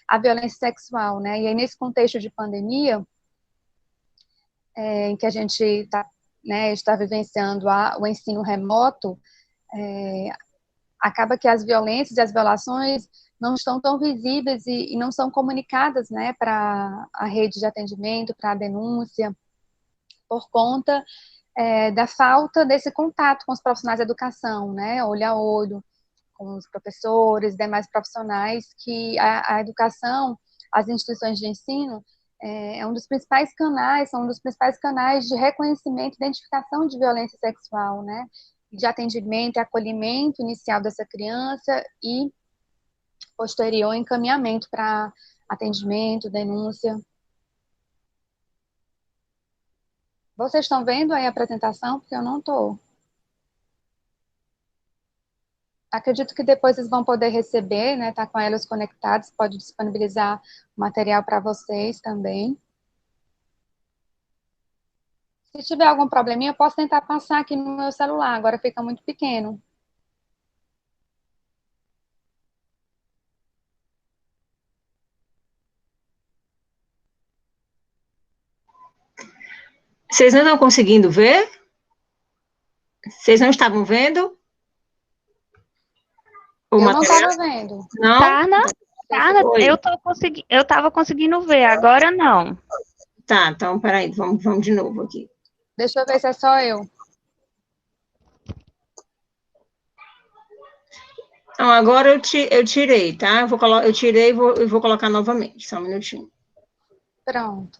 a violência sexual, né? E aí, nesse contexto de pandemia, em que a gente está vivenciando o ensino remoto, acaba que as violências e as violações não estão tão visíveis e não são comunicadas, né, para a rede de atendimento, para a denúncia, por conta da falta desse contato com os profissionais da educação, né, olho a olho, com os professores, demais profissionais, que a educação, as instituições de ensino, é um dos principais canais, são um dos principais canais de reconhecimento e identificação de violência sexual, né, de atendimento e acolhimento inicial dessa criança e posterior encaminhamento para atendimento, denúncia. Vocês estão vendo aí a apresentação? Porque eu não estou. Acredito que depois vocês vão poder receber, né? Tá com elas conectados, pode disponibilizar o material para vocês também. Se tiver algum probleminha, eu posso tentar passar aqui no meu celular, agora fica muito pequeno. Vocês não estão conseguindo ver? Vocês não estavam vendo? Eu não estava vendo. Não? Tarna, eu estava conseguindo ver, agora não. Tá, então, peraí, vamos de novo aqui. Deixa eu ver se é só eu. Então, agora eu tirei, tá? Eu tirei e vou colocar novamente, só um minutinho. Pronto.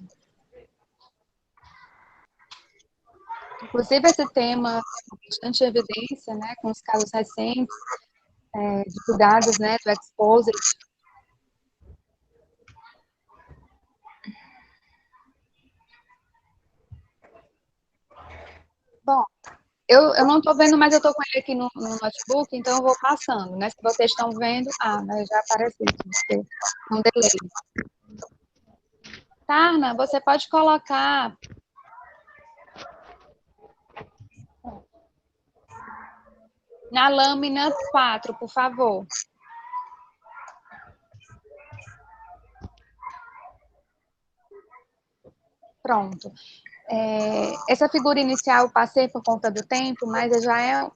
Inclusive, esse tema tem bastante evidência, né, com os casos recentes de cuidados, né, do Exposed. Bom, eu não estou vendo, mas eu estou com ele aqui no notebook, então eu vou passando, né? Se vocês estão vendo, mas já apareceu, porque não delay. Tarna, você pode colocar na lâmina 4, por favor. Pronto. Essa figura inicial eu passei por conta do tempo, mas já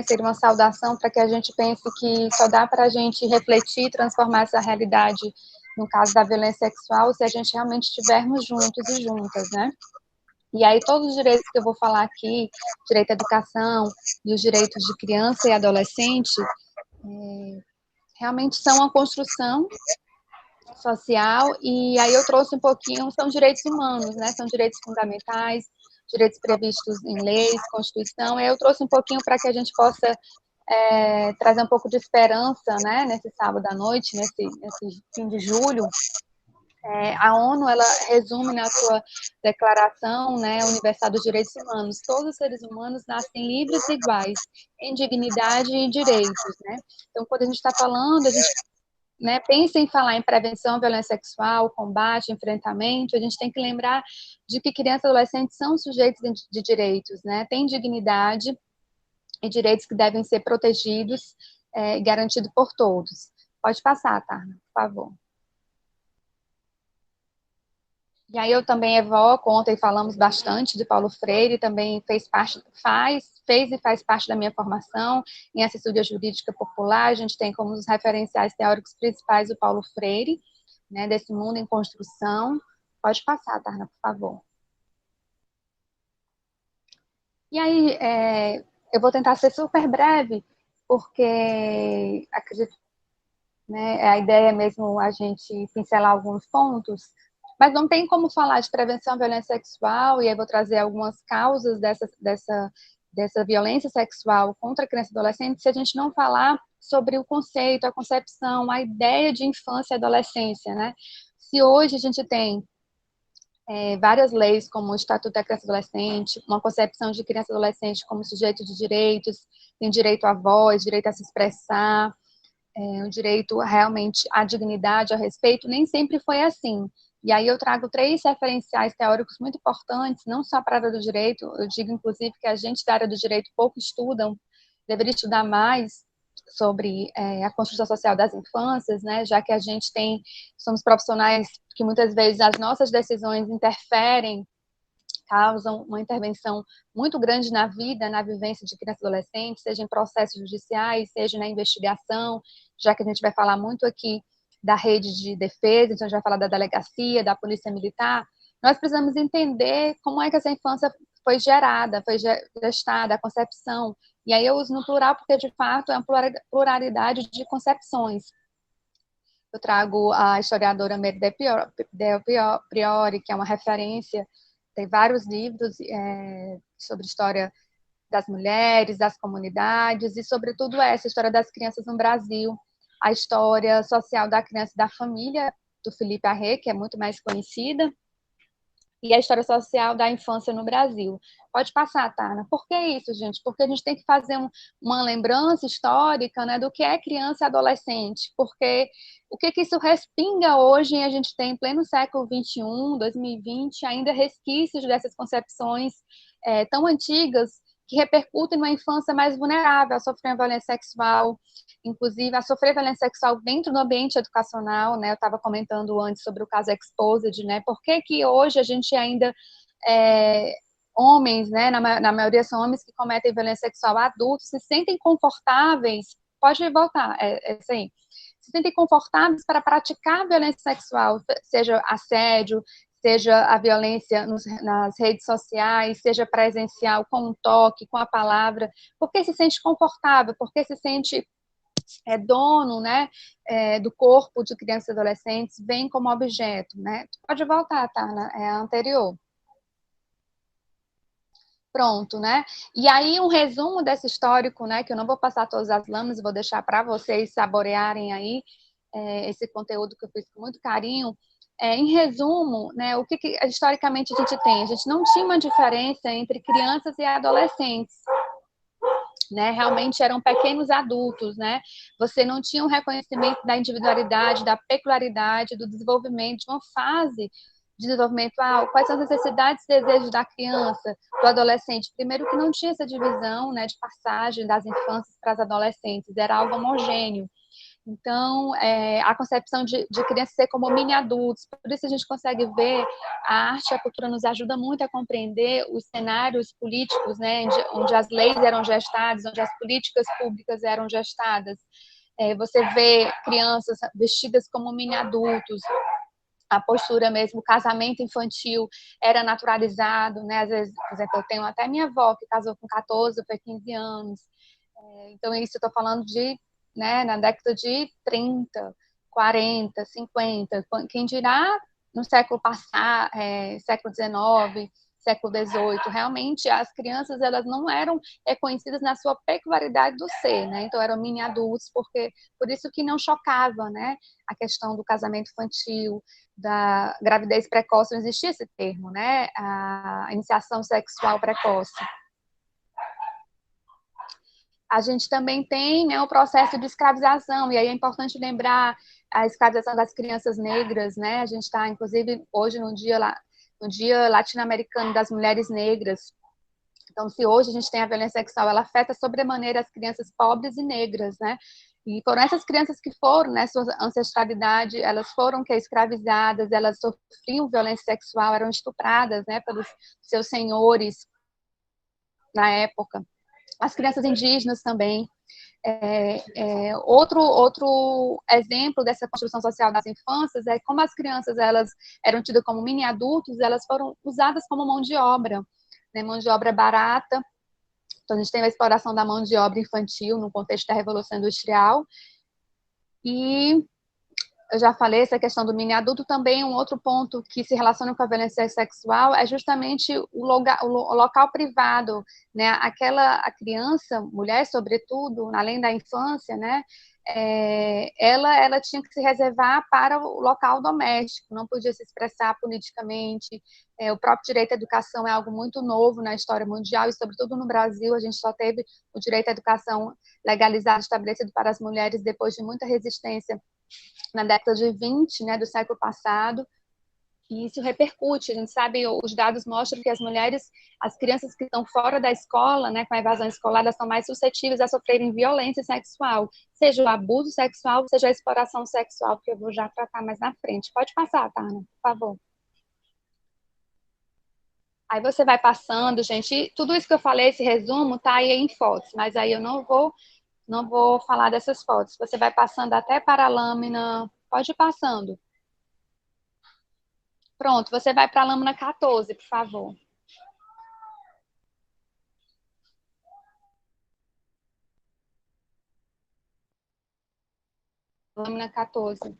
seria uma saudação para que a gente pense que só dá para a gente refletir, transformar essa realidade, no caso da violência sexual, se a gente realmente estivermos juntos e juntas, né? E aí todos os direitos que eu vou falar aqui, direito à educação e os direitos de criança e adolescente, realmente são uma construção social, e aí eu trouxe um pouquinho, são direitos humanos, né, são direitos fundamentais, direitos previstos em leis, Constituição, e aí eu trouxe um pouquinho para que a gente possa trazer um pouco de esperança, né, nesse sábado à noite, nesse fim de julho. A ONU, ela resume na sua Declaração, né, Universal dos Direitos Humanos: todos os seres humanos nascem livres e iguais, em dignidade e direitos, né. Então, quando a gente está falando, a gente pensa em falar em prevenção à violência sexual, combate, enfrentamento, a gente tem que lembrar de que crianças e adolescentes são sujeitos de direitos, né? Têm dignidade e direitos que devem ser protegidos e garantidos por todos. Pode passar, Tarna, por favor. E aí eu também evoco, ontem falamos bastante de Paulo Freire, também fez e faz parte da minha formação em assessoria jurídica popular. A gente tem como os referenciais teóricos principais o Paulo Freire, né, desse mundo em construção. Pode passar, Tarna, por favor. E aí, eu vou tentar ser super breve, porque acredito, né, a ideia é mesmo a gente pincelar alguns pontos, mas não tem como falar de prevenção à violência sexual, e aí vou trazer algumas causas dessa violência sexual contra criança e adolescente, se a gente não falar sobre o conceito, a concepção, a ideia de infância e adolescência, né? Se hoje a gente tem várias leis, como o Estatuto da Criança e Adolescente, uma concepção de criança e adolescente como sujeito de direitos, tem direito à voz, direito a se expressar, o direito realmente à dignidade, ao respeito, nem sempre foi assim. E aí eu trago 3 referenciais teóricos muito importantes, não só para a área do direito, eu digo, inclusive, que a gente da área do direito pouco estudam, deveria estudar mais sobre a construção social das infâncias, né, já que a gente somos profissionais que muitas vezes as nossas decisões interferem, causam uma intervenção muito grande na vida, na vivência de crianças e adolescentes, seja em processos judiciais, seja na investigação, já que a gente vai falar muito aqui da rede de defesa, então a gente vai falar da delegacia, da polícia militar. Nós precisamos entender como é que essa infância foi gerada, foi gestada, a concepção. E aí eu uso no plural porque, de fato, é uma pluralidade de concepções. Eu trago a historiadora Mary Del Priori, que é uma referência, tem vários livros sobre história das mulheres, das comunidades e, sobretudo, essa história das crianças no Brasil, a história social da criança e da família, do Felipe Arrê, que é muito mais conhecida, e a história social da infância no Brasil. Pode passar, Tana. Por que isso, gente? Porque a gente tem que fazer uma lembrança histórica, né, do que é criança e adolescente, porque o que isso respinga hoje, a gente tem em pleno século XXI, 2020, ainda resquícios dessas concepções tão antigas, que repercutem numa infância mais vulnerável a sofrer violência sexual, inclusive a sofrer violência sexual dentro do ambiente educacional, né? Eu estava comentando antes sobre o caso Exposed, né? Por que hoje a gente ainda homens, né? Na maioria são homens que cometem violência sexual adultos, se sentem confortáveis, pode voltar, isso aí, se sentem confortáveis para praticar violência sexual, seja assédio, seja a violência nas redes sociais, seja presencial, com um toque, com a palavra, porque se sente confortável, porque se sente dono, né, do corpo de crianças e adolescentes, vem como objeto, né? Pode voltar, tá? É a anterior. Pronto, né? E aí um resumo desse histórico, né, que eu não vou passar todas as lamas, vou deixar para vocês saborearem aí esse conteúdo que eu fiz com muito carinho. Em resumo, né, o que historicamente a gente tem? A gente não tinha uma diferença entre crianças e adolescentes, né? Realmente eram pequenos adultos, né? Você não tinha um reconhecimento da individualidade, da peculiaridade, do desenvolvimento, de uma fase de desenvolvimento, quais são as necessidades e desejos da criança, do adolescente. Primeiro que não tinha essa divisão, né, de passagem das infâncias para as adolescentes, era algo homogêneo. Então, a concepção de criança ser como mini-adultos, por isso a gente consegue ver, a arte e a cultura nos ajuda muito a compreender os cenários políticos, né, onde as leis eram gestadas, onde as políticas públicas eram gestadas. Você vê crianças vestidas como mini-adultos, a postura mesmo, o casamento infantil era naturalizado, né? Às vezes, por exemplo, eu tenho até minha avó que casou com 14, foi 15 anos. Então, isso eu estou falando de, né, na década de 30, 40, 50. Quem dirá no século passado, século XIX, século XVIII, realmente as crianças elas não eram reconhecidas na sua peculiaridade do ser, né? Então eram mini adultos, por isso que não chocava, né? A questão do casamento infantil, da gravidez precoce, não existia esse termo, né? A iniciação sexual precoce. A gente também tem, né, o processo de escravização, e aí é importante lembrar a escravização das crianças negras, né? A gente está, inclusive, hoje no dia latino-americano das mulheres negras. Então, se hoje a gente tem a violência sexual, ela afeta sobremaneira as crianças pobres e negras, né? E foram essas crianças que foram, né, sua ancestralidade, elas foram escravizadas, elas sofriam violência sexual, eram estupradas, né, pelos seus senhores na época. As crianças indígenas também. Outro exemplo dessa construção social das infâncias é como as crianças elas eram tidas como mini adultos, elas foram usadas como mão de obra, né, mão de obra barata. Então, a gente tem a exploração da mão de obra infantil no contexto da Revolução Industrial. E eu já falei, essa questão do mini-adulto também, um outro ponto que se relaciona com a violência sexual é justamente o local privado, né? A criança, mulher sobretudo, além da infância, né? Ela tinha que se reservar para o local doméstico, não podia se expressar politicamente. O próprio direito à educação é algo muito novo na história mundial e, sobretudo, no Brasil, a gente só teve o direito à educação legalizado, estabelecido para as mulheres depois de muita resistência na década de 20, né, do século passado. E isso repercute, a gente sabe, os dados mostram que as mulheres, as crianças que estão fora da escola, né, com a evasão escolar, elas são mais suscetíveis a sofrerem violência sexual, seja o abuso sexual, seja a exploração sexual, que eu vou já tratar mais na frente. Pode passar, Tana, por favor. Aí você vai passando, gente, e tudo isso que eu falei, esse resumo, tá aí em fotos, mas aí eu não vou falar dessas fotos. Você vai passando até para a lâmina, pode ir passando. Pronto, você vai para a lâmina 14, por favor. Lâmina 14.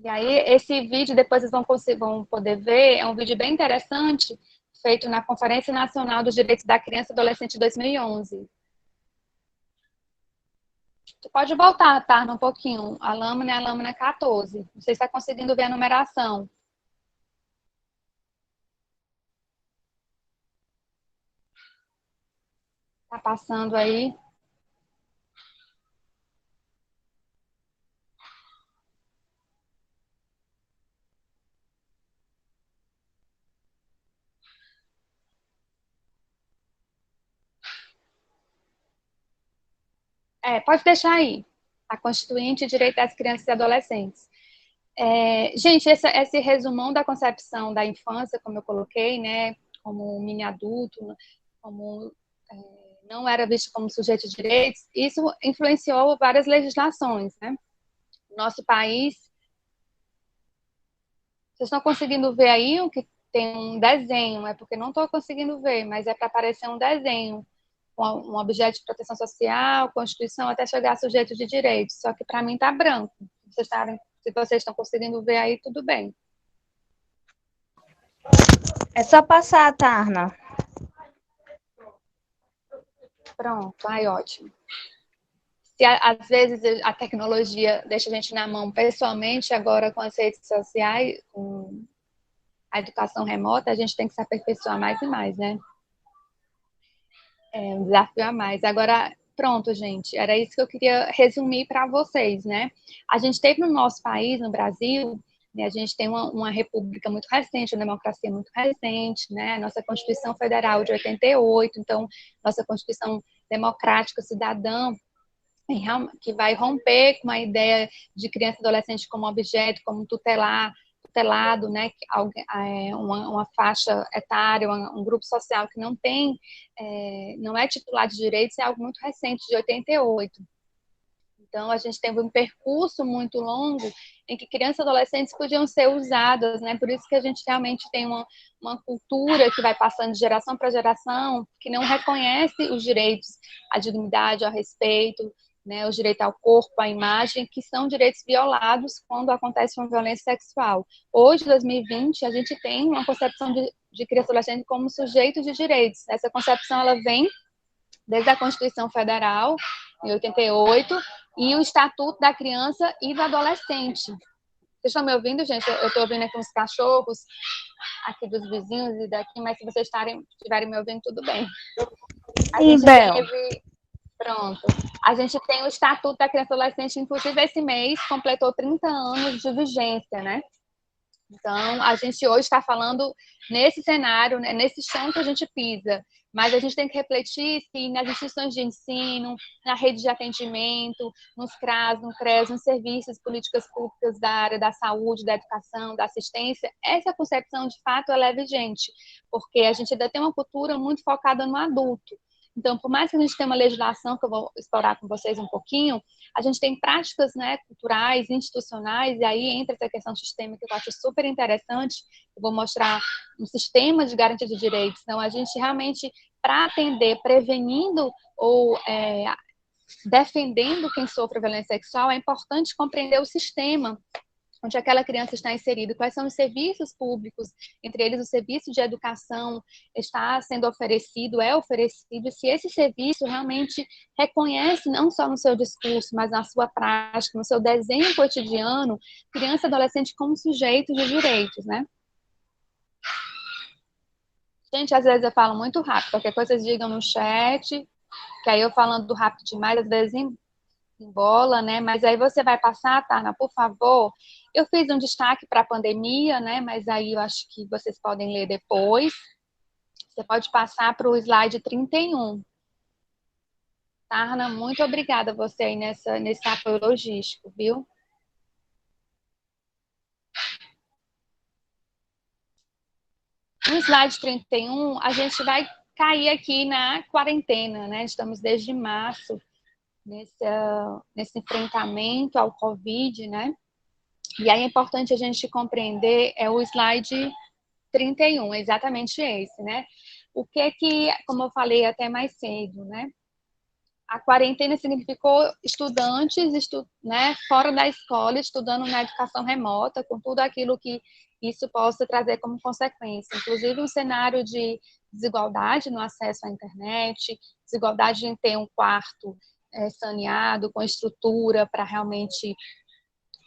E aí, esse vídeo, depois vocês vão poder ver, é um vídeo bem interessante, feito na Conferência Nacional dos Direitos da Criança e Adolescente de 2011. Você pode voltar, tá? Um pouquinho. A lâmina é a lâmina 14. Você está conseguindo ver a numeração. Tá passando aí. Pode deixar aí. A Constituinte e Direito das Crianças e Adolescentes. Gente, esse resumão da concepção da infância, como eu coloquei, né, como mini adulto, como não era visto como sujeito de direitos, isso influenciou várias legislações, né? Nosso país, vocês estão conseguindo ver aí o que tem um desenho, é porque não estou conseguindo ver, mas é para aparecer um desenho com um objeto de proteção social, Constituição, até chegar a sujeito de direitos. Só que para mim está branco. Se vocês estão conseguindo ver aí, tudo bem. É só passar, Tarna. Pronto, aí ótimo. Se às vezes a tecnologia deixa a gente na mão pessoalmente, agora com as redes sociais, com a educação remota, a gente tem que se aperfeiçoar mais e mais, né? É um desafio a mais. Agora, pronto, gente, era isso que eu queria resumir para vocês, né? A gente teve no nosso país, no Brasil, né, a gente tem uma república muito recente, uma democracia muito recente, né? A nossa Constituição Federal de 88, então, nossa Constituição democrática, cidadã, que vai romper com a ideia de criança e adolescente como objeto, como tutelado, né, uma faixa etária, um grupo social que não é titular de direitos, é algo muito recente, de 88. Então, a gente teve um percurso muito longo em que crianças e adolescentes podiam ser usadas, né? Por isso que a gente realmente tem uma cultura que vai passando de geração para geração, que não reconhece os direitos à dignidade, ao respeito, né? O direito ao corpo, à imagem, que são direitos violados quando acontece uma violência sexual. Hoje, 2020, a gente tem uma concepção de criança e adolescente como sujeito de direitos. Essa concepção, ela vem desde a Constituição Federal, em 88, e o Estatuto da Criança e do Adolescente. Vocês estão me ouvindo, gente? Eu estou ouvindo aqui uns cachorros, aqui dos vizinhos e daqui, mas se vocês estiverem me ouvindo, tudo bem. Pronto. A gente tem o Estatuto da Criança e do Adolescente, inclusive esse mês completou 30 anos de vigência, né? Então, a gente hoje está falando nesse cenário, né, nesse chão que a gente pisa, mas a gente tem que refletir se nas instituições de ensino, na rede de atendimento, nos CRAS, no CRES, nos serviços, políticas públicas da área da saúde, da educação, da assistência, essa concepção, de fato, ela é vigente, porque a gente ainda tem uma cultura muito focada no adulto. Então, por mais que a gente tenha uma legislação, que eu vou explorar com vocês um pouquinho, a gente tem práticas, né, culturais, institucionais, e aí entra essa questão sistêmica que eu acho super interessante. Eu vou mostrar um sistema de garantia de direitos. Então, a gente realmente, para atender, prevenindo ou defendendo quem sofre violência sexual, é importante compreender o sistema onde aquela criança está inserida, quais são os serviços públicos, entre eles o serviço de educação está sendo oferecido, é oferecido, e se esse serviço realmente reconhece, não só no seu discurso, mas na sua prática, no seu desenho cotidiano, criança e adolescente como sujeitos de direitos, né? Gente, às vezes eu falo muito rápido, qualquer coisa vocês digam no chat, que aí eu falando rápido demais, às vezes embola, né? Mas aí você vai passar, Tarna, por favor. Eu fiz um destaque para a pandemia, né? Mas aí eu acho que vocês podem ler depois. Você pode passar para o slide 31. Tarna, muito obrigada a você aí nesse apoio logístico, viu? No slide 31, a gente vai cair aqui na quarentena, né? Estamos desde março nesse enfrentamento ao Covid, né? E aí é importante a gente compreender o slide 31, exatamente esse, né? O que, como eu falei até mais cedo, né? A quarentena significou estudantes, né, fora da escola, estudando na educação remota, com tudo aquilo que isso possa trazer como consequência. Inclusive, um cenário de desigualdade no acesso à internet, desigualdade em ter um quarto saneado, com estrutura para realmente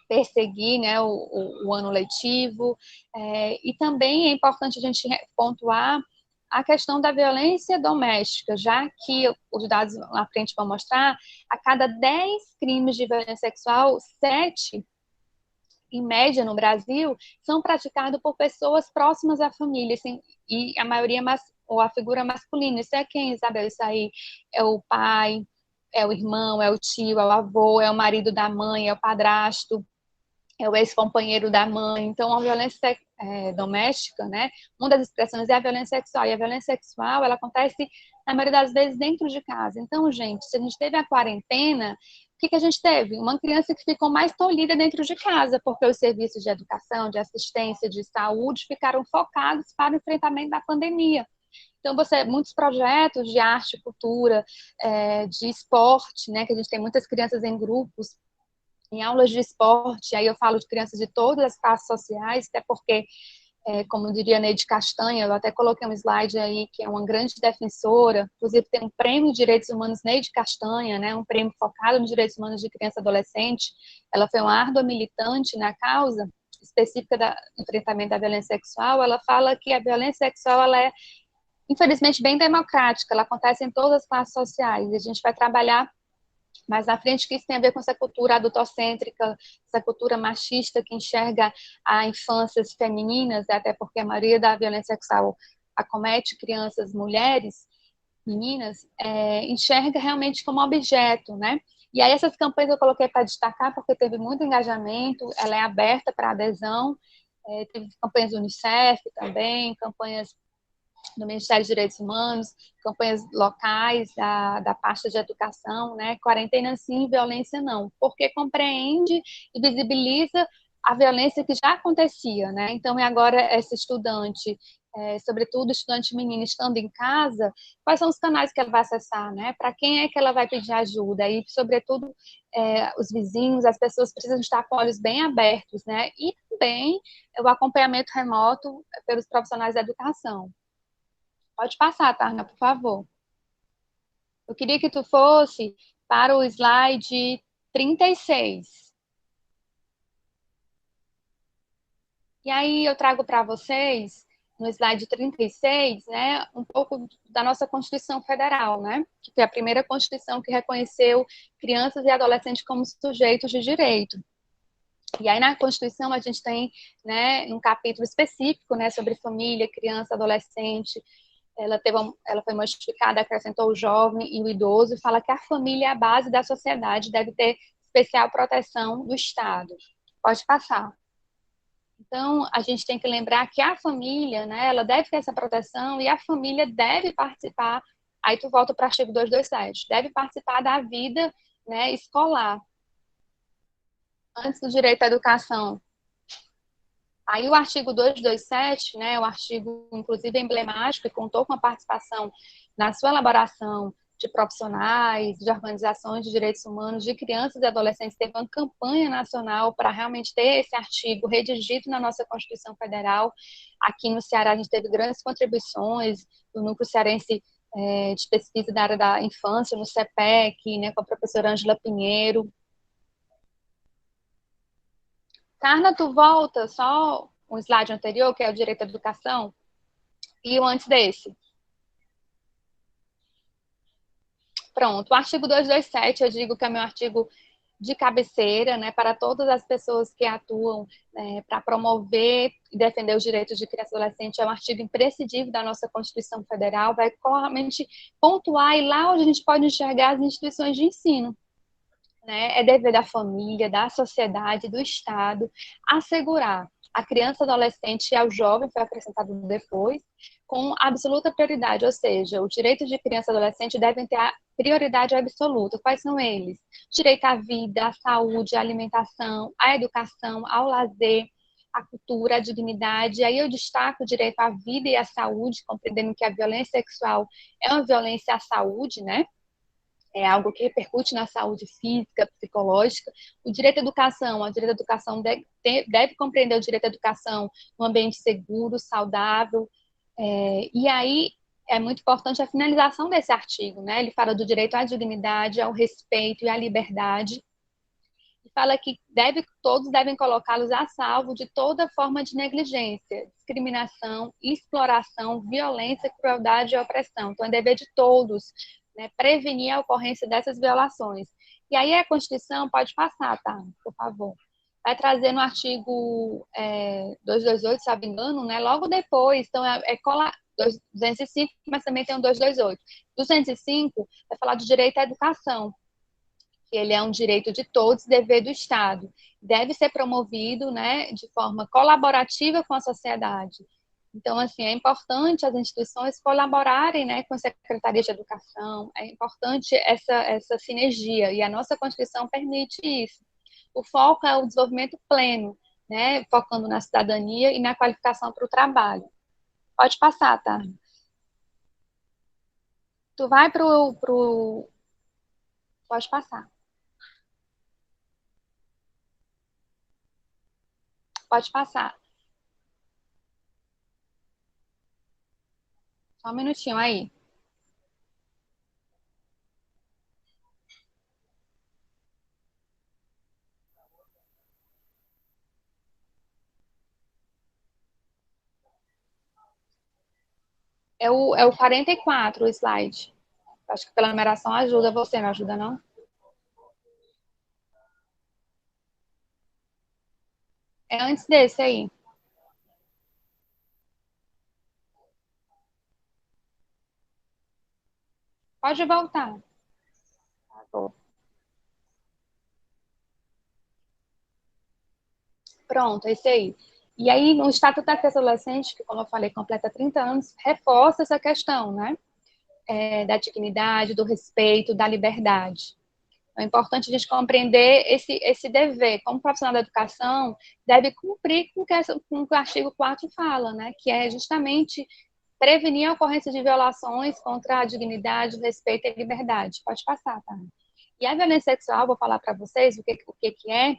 perseguir, né, o ano letivo. E também é importante a gente pontuar a questão da violência doméstica, já que os dados na frente vão mostrar, a cada 10 crimes de violência sexual, 7, em média no Brasil, são praticados por pessoas próximas à família, assim, e a maioria, ou a figura masculina. Isso é quem, Isabel? Isso aí é o pai, é o irmão, é o tio, é o avô, é o marido da mãe, é o padrasto, é o ex-companheiro da mãe. Então, a violência doméstica, né? Uma das expressões é a violência sexual. E a violência sexual, ela acontece, na maioria das vezes, dentro de casa. Então, gente, se a gente teve a quarentena, o que a gente teve? Uma criança que ficou mais tolhida dentro de casa, porque os serviços de educação, de assistência, de saúde ficaram focados para o enfrentamento da pandemia. Então, muitos projetos de arte, cultura, de esporte, né? Que a gente tem muitas crianças em grupos, em aulas de esporte, aí eu falo de crianças de todas as classes sociais, até porque, como diria Neide Castanha, eu até coloquei um slide aí, que é uma grande defensora, inclusive tem um prêmio de direitos humanos Neide Castanha, né, um prêmio focado nos direitos humanos de criança e adolescente. Ela foi uma árdua militante na causa específica do enfrentamento da violência sexual. Ela fala que a violência sexual, ela é, infelizmente, bem democrática, ela acontece em todas as classes sociais, e a gente vai trabalhar mais à frente que isso tem a ver com essa cultura adultocêntrica, essa cultura machista que enxerga a infâncias femininas, até porque a maioria da violência sexual acomete crianças, mulheres, meninas, enxerga realmente como objeto, né? E aí essas campanhas eu coloquei para destacar porque teve muito engajamento, ela é aberta para adesão, teve campanhas do Unicef também, campanhas do Ministério dos Direitos Humanos, campanhas locais da pasta de educação, né? Quarentena sim, violência não, porque compreende e visibiliza a violência que já acontecia, né? Então, agora essa estudante, sobretudo estudante menina, estando em casa, quais são os canais que ela vai acessar, né? Para quem é que ela vai pedir ajuda? E, sobretudo, os vizinhos, as pessoas precisam estar com olhos bem abertos, né? E também o acompanhamento remoto pelos profissionais da educação. Pode passar, Tarna, por favor. Eu queria que tu fosse para o slide 36. E aí eu trago para vocês, no slide 36, né, um pouco da nossa Constituição Federal, né, que foi a primeira Constituição que reconheceu crianças e adolescentes como sujeitos de direito. E aí na Constituição a gente tem, né, um capítulo específico, né, sobre família, criança, adolescente. Ela foi modificada, acrescentou o jovem e o idoso, e fala que a família é a base da sociedade, deve ter especial proteção do Estado. Pode passar. Então, a gente tem que lembrar que a família, né, ela deve ter essa proteção e a família deve participar, aí tu volta para o artigo 227, deve participar da vida, né, escolar. Antes do direito à educação. Aí o artigo 227, né, o artigo, inclusive, emblemático, e contou com a participação na sua elaboração de profissionais, de organizações de direitos humanos, de crianças e adolescentes. Teve uma campanha nacional para realmente ter esse artigo redigido na nossa Constituição Federal. Aqui no Ceará a gente teve grandes contribuições do Núcleo Cearense de Pesquisa da área da infância, no CEPEC, né, com a professora Ângela Pinheiro. Carla, tu volta só um slide anterior, que é o direito à educação, e o antes desse. Pronto, o artigo 227, eu digo que é meu artigo de cabeceira, né, para todas as pessoas que atuam para promover e defender os direitos de criança e adolescente. É um artigo imprescindível da nossa Constituição Federal, vai realmente pontuar e lá onde a gente pode enxergar as instituições de ensino. Né? É dever da família, da sociedade, do Estado, assegurar a criança, adolescente e ao jovem, foi acrescentado depois, com absoluta prioridade, ou seja, os direitos de criança e adolescente devem ter a prioridade absoluta. Quais são eles? Direito à vida, à saúde, à alimentação, à educação, ao lazer, à cultura, à dignidade. Aí eu destaco o direito à vida e à saúde, compreendendo que a violência sexual é uma violência à saúde, né? É algo que repercute na saúde física, psicológica. O direito à educação, deve compreender o direito à educação no ambiente seguro, saudável. E aí é muito importante a finalização desse artigo, né? Ele fala do direito à dignidade, ao respeito e à liberdade. E fala que todos devem colocá-los a salvo de toda forma de negligência, discriminação, exploração, violência, crueldade e opressão. Então, é dever de todos, né, prevenir a ocorrência dessas violações. E aí a Constituição, pode passar, tá? Por favor. Vai trazer no artigo 228, se não me engano, né? Logo depois, então 205, mas também tem um 228. 205 vai falar do direito à educação, que ele é um direito de todos, dever do Estado. Deve ser promovido, né, de forma colaborativa com a sociedade. Então, assim, é importante as instituições colaborarem, né, com a Secretaria de Educação, é importante essa sinergia, e a nossa Constituição permite isso. O foco é o desenvolvimento pleno, né, focando na cidadania e na qualificação para o trabalho. Pode passar, tá? Tu vai pro... Pode passar. Pode passar. Só um minutinho aí. É o 44, o slide. Acho que pela numeração ajuda você, não ajuda, não? É antes desse aí. Pode voltar. Tá bom. Pronto, esse aí. E aí, no Estatuto da Criança e Adolescente, que, como eu falei, completa 30 anos, reforça essa questão, né? Da dignidade, do respeito, da liberdade. É importante a gente compreender esse dever. Como profissional da educação, deve cumprir com o que o artigo 4 fala, né? Que é justamente prevenir a ocorrência de violações contra a dignidade, o respeito e a liberdade. Pode passar, tá? E a violência sexual, vou falar para vocês o que é.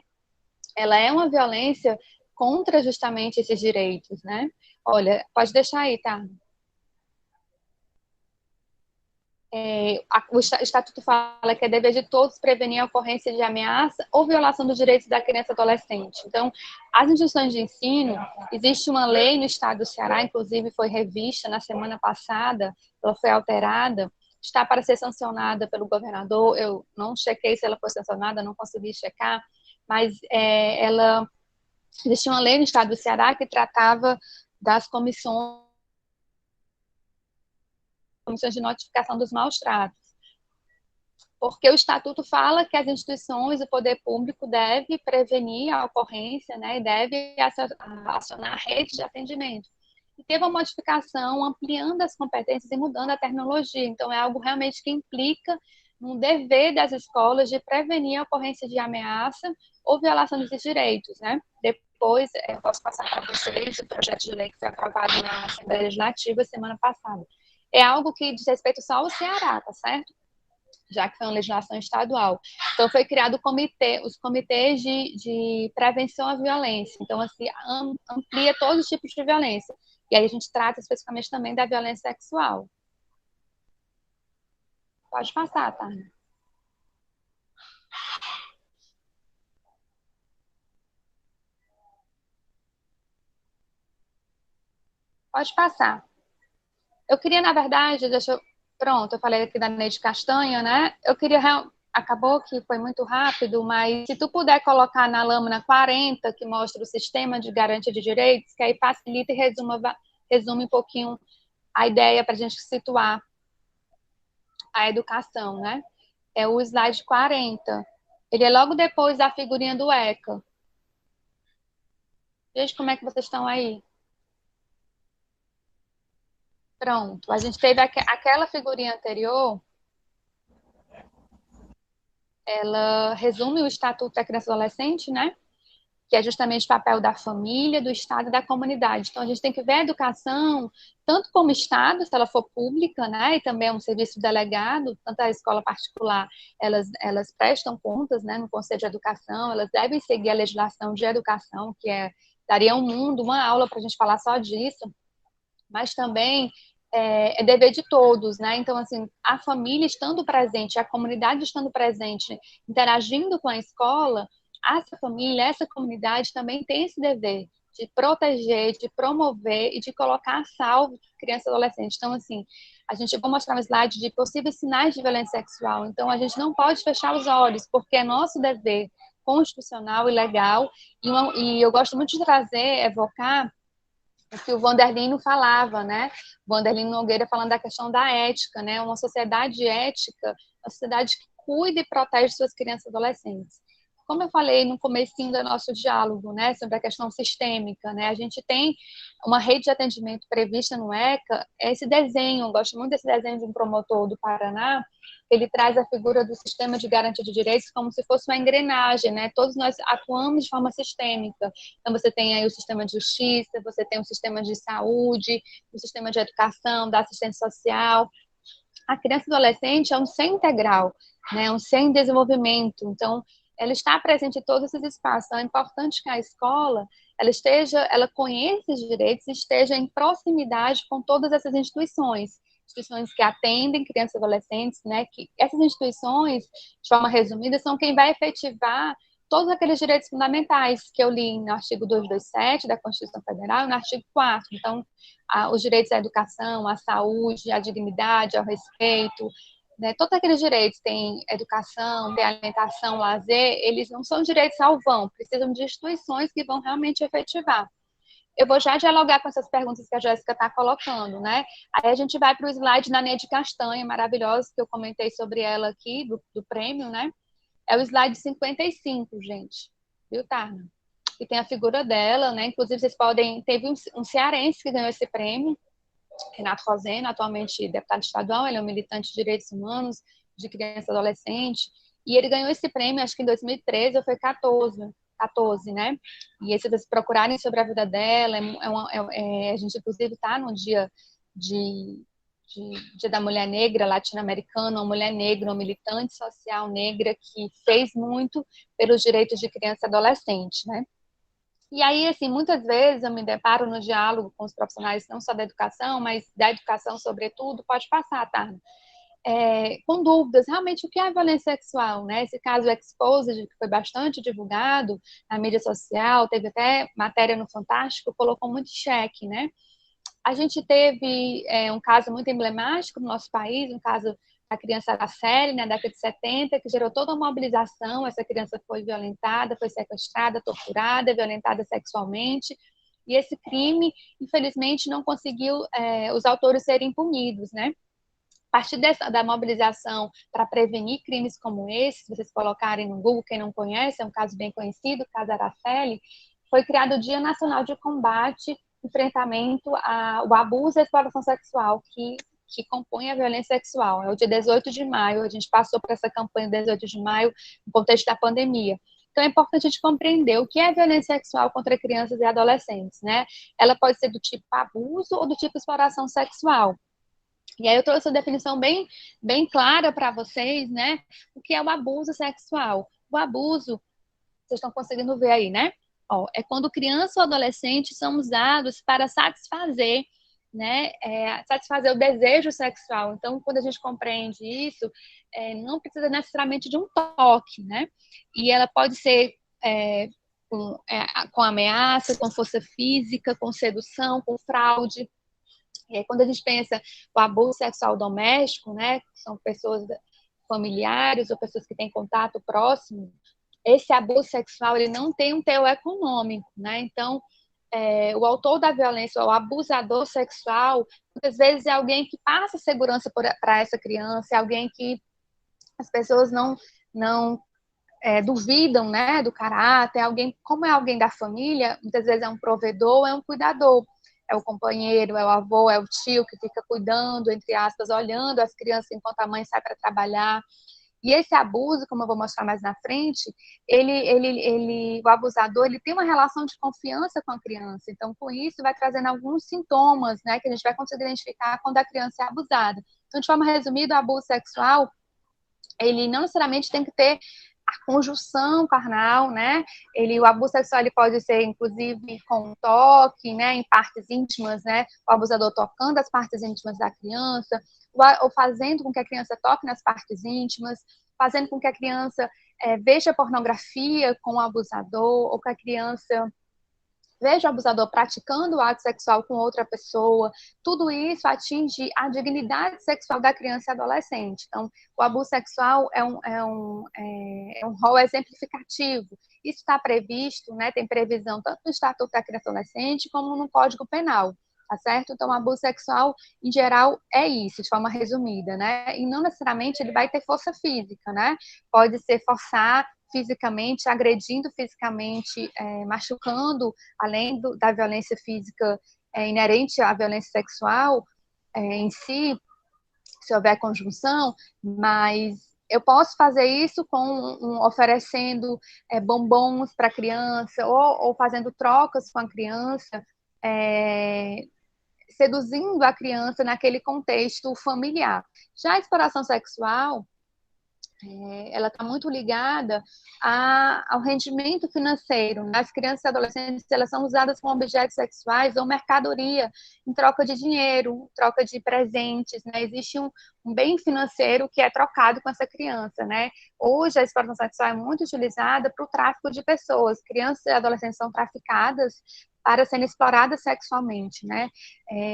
Ela é uma violência contra justamente esses direitos, né? Olha, pode deixar aí, tá? O Estatuto fala que é dever de todos prevenir a ocorrência de ameaça ou violação dos direitos da criança e adolescente. Então, as instituições de ensino, existe uma lei no estado do Ceará, inclusive foi revista na semana passada, ela foi alterada, está para ser sancionada pelo governador, eu não chequei se ela foi sancionada, não consegui checar, mas existia uma lei no estado do Ceará que tratava das comissões de notificação dos maus tratos. Porque o Estatuto fala que as instituições, o poder público deve prevenir a ocorrência, né, e deve acionar a rede de atendimento. E teve uma modificação ampliando as competências e mudando a terminologia. Então, é algo realmente que implica um dever das escolas de prevenir a ocorrência de ameaça ou violação desses direitos, né? Depois, eu posso passar para vocês o projeto de lei que foi aprovado na Assembleia Legislativa semana passada. É algo que diz respeito só ao Ceará, tá certo? Já que foi uma legislação estadual. Então, foi criado os comitês de prevenção à violência. Então, assim, amplia todos os tipos de violência. E aí a gente trata especificamente também da violência sexual. Pode passar, tá? Pode passar. Eu queria, na verdade, pronto, eu falei aqui da Neide Castanha, né? Eu queria acabou que foi muito rápido, mas se tu puder colocar na lâmina 40, que mostra o sistema de garantia de direitos, que aí facilita e resume um pouquinho a ideia para a gente situar a educação, né? É o slide 40. Ele é logo depois da figurinha do ECA. Veja como é que vocês estão aí. Pronto, a gente teve aquela figurinha anterior, ela resume o Estatuto da Criança e Adolescente, né? Que é justamente o papel da família, do Estado e da comunidade. Então, a gente tem que ver a educação, tanto como Estado, se ela for pública, né? E também é um serviço delegado, tanto a escola particular, elas prestam contas, né? No Conselho de Educação, elas devem seguir a legislação de educação, que daria um mundo, uma aula para a gente falar só disso, mas também é dever de todos, né? Então, assim, a família estando presente, a comunidade estando presente, interagindo com a escola, essa família, essa comunidade também tem esse dever de proteger, de promover e de colocar a salvo crianças e adolescentes. Então, assim, a gente vai mostrar um slide de possíveis sinais de violência sexual. Então, a gente não pode fechar os olhos, porque é nosso dever constitucional e legal. E eu gosto muito de trazer, evocar o que o Vanderlino falava, né? O Vanderlino Nogueira falando da questão da ética, né? Uma sociedade ética, uma sociedade que cuida e protege suas crianças e adolescentes. Como eu falei no comecinho do nosso diálogo, né, sobre a questão sistêmica, né? A gente tem uma rede de atendimento prevista no ECA, esse desenho, eu gosto muito desse desenho de um promotor do Paraná, ele traz a figura do sistema de garantia de direitos como se fosse uma engrenagem, né? Todos nós atuamos de forma sistêmica. Então, você tem aí o sistema de justiça, você tem o sistema de saúde, o sistema de educação, da assistência social. A criança e adolescente é um ser integral, né? Um ser em desenvolvimento. Então, ela está presente em todos esses espaços. Então, é importante que a escola ela conheça os direitos e esteja em proximidade com todas essas instituições que atendem crianças e adolescentes, né? Que essas instituições, de forma resumida, são quem vai efetivar todos aqueles direitos fundamentais que eu li no artigo 227 da Constituição Federal e no artigo 4º. Então, os direitos à educação, à saúde, à dignidade, ao respeito, né? Todos aqueles direitos, tem educação, tem alimentação, lazer, eles não são direitos ao vão, precisam de instituições que vão realmente efetivar. Eu vou já dialogar com essas perguntas que a Jéssica está colocando, né? Aí a gente vai para o slide da Neide Castanha, maravilhosa, que eu comentei sobre ela aqui, do prêmio, né? É o slide 55, gente. Viu, Tarna? E tem a figura dela, né? Inclusive, vocês podem... Teve um cearense que ganhou esse prêmio, Renato Roseno, atualmente deputado estadual, ele é um militante de direitos humanos, de criança e adolescente, e ele ganhou esse prêmio, acho que em 2013 ou foi 14, né? E aí, se vocês procurarem sobre a vida dela, a gente, inclusive, está no dia Dia da Mulher Negra latino-americana, uma mulher negra, uma militante social negra que fez muito pelos direitos de criança e adolescente, né? E aí, assim, muitas vezes eu me deparo no diálogo com os profissionais, não só da educação, mas da educação sobretudo, pode passar, tá? Com dúvidas, realmente, o que é violência sexual, né? Esse caso Exposed, que foi bastante divulgado na mídia social, teve até matéria no Fantástico, colocou muito cheque, né? A gente teve um caso muito emblemático no nosso país, um caso da criança Araceli, na década de 70, que gerou toda uma mobilização. Essa criança foi violentada, foi sequestrada, torturada, violentada sexualmente. E esse crime, infelizmente, não conseguiu os autores serem punidos, né? A partir da mobilização para prevenir crimes como esse, se vocês colocarem no Google, quem não conhece, é um caso bem conhecido, o caso Araceli, foi criado o Dia Nacional de Combate enfrentamento ao abuso e à exploração sexual que compõe a violência sexual. É o dia 18 de maio, a gente passou por essa campanha 18 de maio no contexto da pandemia. Então, é importante a gente compreender o que é violência sexual contra crianças e adolescentes, né? Ela pode ser do tipo abuso ou do tipo exploração sexual. E aí eu trouxe uma definição bem, bem clara para vocês, né? O que é o abuso sexual. O abuso, vocês estão conseguindo ver aí, né? É quando criança ou adolescente são usados para satisfazer, né? Satisfazer o desejo sexual. Então, quando a gente compreende isso, não precisa necessariamente de um toque, né? E ela pode ser com ameaça, com força física, com sedução, com fraude. E aí, quando a gente pensa o abuso sexual doméstico, né? São pessoas familiares ou pessoas que têm contato próximo, esse abuso sexual ele não tem um teor econômico, né? Então, o autor da violência, o abusador sexual, muitas vezes é alguém que passa segurança para essa criança, é alguém que as pessoas não duvidam, né, do caráter, alguém, como é alguém da família, muitas vezes é um provedor, é um cuidador, é o companheiro, é o avô, é o tio que fica cuidando, entre aspas, olhando as crianças enquanto a mãe sai para trabalhar. E esse abuso, como eu vou mostrar mais na frente, o abusador, ele tem uma relação de confiança com a criança. Então, com isso, vai trazendo alguns sintomas, né, que a gente vai conseguir identificar quando a criança é abusada. Então, de forma resumida, o abuso sexual, ele não necessariamente tem que ter a conjunção carnal, né? O abuso sexual ele pode ser, inclusive, com toque, né? Em partes íntimas, né? O abusador tocando as partes íntimas da criança, ou fazendo com que a criança toque nas partes íntimas, fazendo com que a criança veja pornografia com o abusador, ou que a criança veja o abusador praticando o ato sexual com outra pessoa, tudo isso atinge a dignidade sexual da criança e adolescente. Então, o abuso sexual é um rol exemplificativo. Isso está previsto, né, tem previsão tanto no Estatuto da Criança e Adolescente como no Código Penal, tá certo? Então, o abuso sexual, em geral, é isso, de forma resumida, né? E não necessariamente ele vai ter força física, né? Pode ser forçar fisicamente, agredindo fisicamente, machucando, além da violência física inerente à violência sexual em si, se houver conjunção, mas eu posso fazer isso oferecendo bombons para a criança, ou fazendo trocas com a criança, seduzindo a criança naquele contexto familiar. Já a exploração sexual, ela está muito ligada ao rendimento financeiro. As crianças e adolescentes, elas são usadas como objetos sexuais ou mercadoria em troca de dinheiro, troca de presentes, né? Existe um bem financeiro que é trocado com essa criança, né? Hoje a exploração sexual é muito utilizada para o tráfico de pessoas. Crianças e adolescentes são traficadas para serem exploradas sexualmente, né?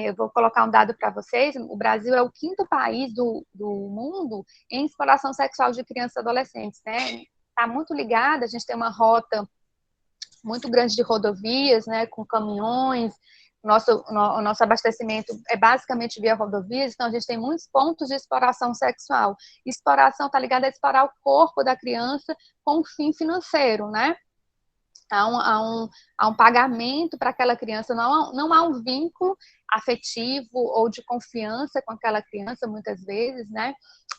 Eu vou colocar um dado para vocês. O Brasil é o 5º país do mundo em exploração sexual de crianças e adolescentes, né? Está muito ligada, a gente tem uma rota muito grande de rodovias, né, com caminhões, o nosso abastecimento é basicamente via rodovias, então a gente tem muitos pontos de exploração sexual. Exploração está ligada a explorar o corpo da criança com um fim financeiro, né? Há um pagamento para aquela criança, não há um vínculo afetivo ou de confiança com aquela criança, muitas vezes, né?